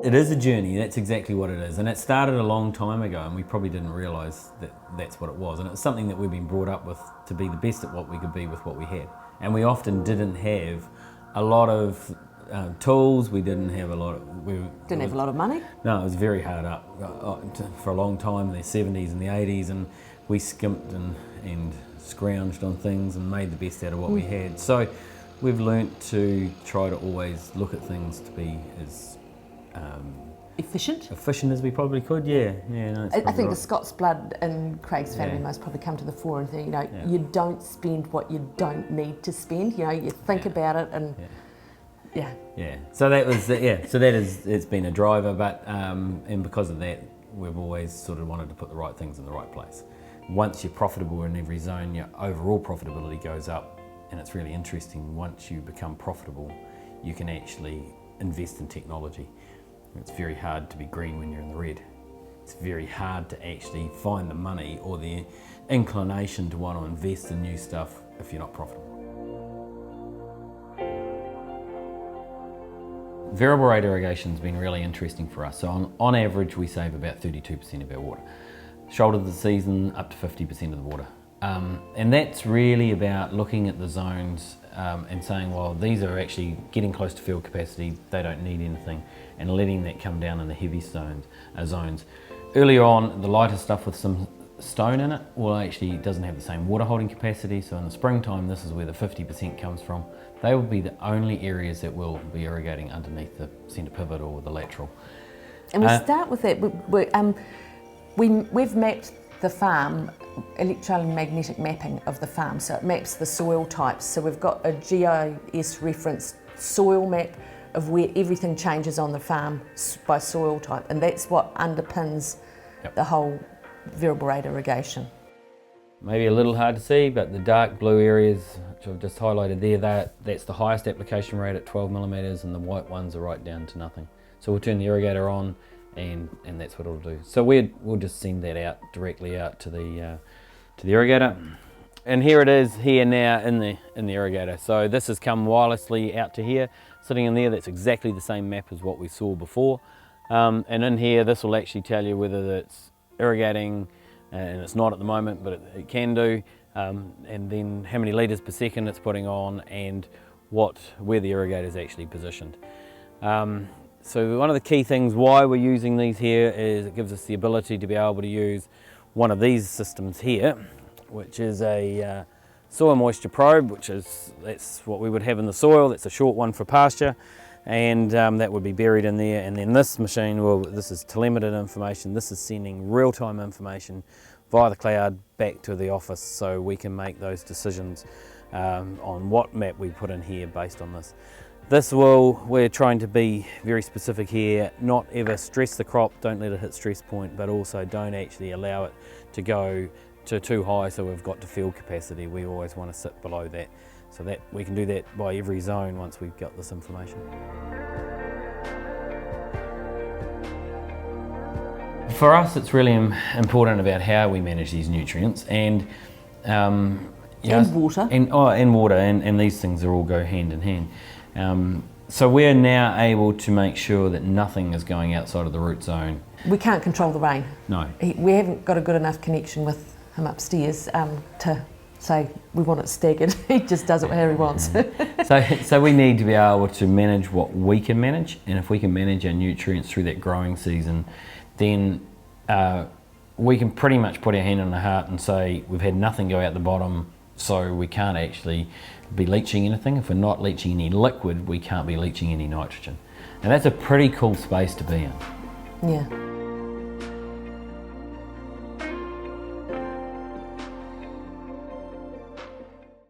It is a journey, that's exactly what it is. And it started a long time ago and we probably didn't realise that that's what it was. And it's something that we've been brought up with to be the best at what we could be with what we had. And we often didn't have a lot of tools, we didn't have a lot of... Didn't have a lot of money? No, it was very hard up for a long time in the 70s and the 80s, and we skimped and scrounged on things and made the best out of what we had. So we've learnt to try to always look at things to be as efficient as we probably could. No, I think the Scots blood in Craig's family most probably come to the fore and think, you don't spend what you don't need to spend. You think about it and So that was it's been a driver, but and because of that, we've always sort of wanted to put the right things in the right place. Once you're profitable in every zone, your overall profitability goes up, and it's really interesting. Once you become profitable, you can actually invest in technology. It's very hard to be green when you're in the red. It's very hard to actually find the money or the inclination to want to invest in new stuff if you're not profitable. Variable rate irrigation has been really interesting for us. So on average, we save about 32% of our water. Shoulder of the season, up to 50% of the water. And that's really about looking at the zones and saying, well, these are actually getting close to field capacity, they don't need anything, and letting that come down in the heavy zones. Earlier on, the lighter stuff with some stone in it, actually doesn't have the same water holding capacity, so in the springtime, this is where the 50% comes from. They will be the only areas that will be irrigating underneath the centre pivot or the lateral. And we start with that. We've mapped the farm, electromagnetic mapping of the farm, so it maps the soil types. So we've got a GIS referenced soil map of where everything changes on the farm by soil type, and that's what underpins the whole variable rate irrigation. Maybe a little hard to see, but the dark blue areas, which I've just highlighted there, that's the highest application rate at 12 millimetres, and the white ones are right down to nothing. So we'll turn the irrigator on, and that's what it'll do. So we'll just send that out directly out to the irrigator. And here it is here now in the irrigator. So this has come wirelessly out to here, sitting in there. That's exactly the same map as what we saw before. And in here, this will actually tell you whether it's irrigating, and it's not at the moment, but it can do, and then how many litres per second it's putting on, and where the irrigator is actually positioned. So one of the key things why we're using these here is it gives us the ability to be able to use one of these systems here, which is a soil moisture probe, that's what we would have in the soil. That's a short one for pasture, and that would be buried in there. And then this machine, this is telemetered information. This is sending real-time information via the cloud back to the office, so we can make those decisions on what map we put in here based on this. We're trying to be very specific here, not ever stress the crop, don't let it hit stress point, but also don't actually allow it to go to too high so we've got to field capacity. We always want to sit below that, so that we can do that by every zone once we've got this information. For us, it's really important about how we manage these nutrients, and water. And water, and these things all go hand in hand. So we're now able to make sure that nothing is going outside of the root zone. We can't control the rain. No. We haven't got a good enough connection with him upstairs to say we want it staggered. He just does it where he wants. So we need to be able to manage what we can manage, and if we can manage our nutrients through that growing season, then we can pretty much put our hand on the heart and say we've had nothing go out the bottom, so we can't actually be leaching anything. If we're not leaching any liquid, we can't be leaching any nitrogen. And that's a pretty cool space to be in. Yeah.